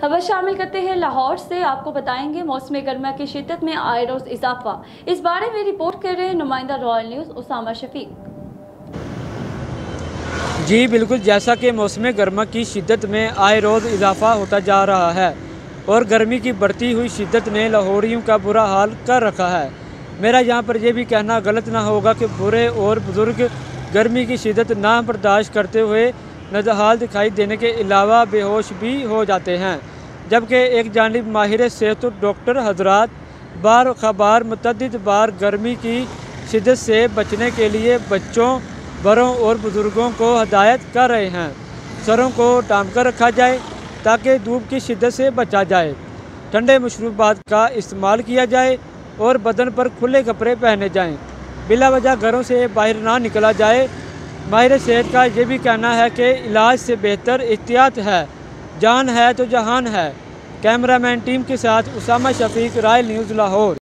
खबर शामिल करते हैं लाहौर से। आपको बताएंगे मौसम गर्मा की शिद्दत में आए रोज इजाफा। इस बारे में रिपोर्ट कर रहे हैं नुमाइंदा रॉयल न्यूज़ उसामा शफीक। जी बिल्कुल, जैसा कि मौसम गर्मा की शिद्दत में आए रोज़ इजाफा होता जा रहा है और गर्मी की बढ़ती हुई शिद्दत ने लाहौरियों का बुरा हाल कर रखा है। मेरा यहाँ पर यह भी कहना गलत ना होगा कि बूढ़े और बुज़ुर्ग गर्मी की शिद्दत ना बर्दाश्त करते हुए नज़रहाल दिखाई देने के अलावा बेहोश भी हो जाते हैं, जबकि एक जानिब माहिर सेहत डॉक्टर हजरात बार खबार मुतअद्दिद बार गर्मी की शिद्दत से बचने के लिए बच्चों, बड़ों और बुज़ुर्गों को हदायत कर रहे हैं। सरों को ढाँप कर रखा जाए ताकि धूप की शिद्दत से बचा जाए, ठंडे मशरूबात का इस्तेमाल किया जाए और बदन पर खुले कपड़े पहने जाएं। बिला वजह घरों से बाहर ना निकला जाए। माहिर सेहत का ये भी कहना है कि इलाज से बेहतर एहतियात है, जान है तो जहान है। कैमरामैन टीम के साथ उसामा शफीक, रॉयल न्यूज़ लाहौर।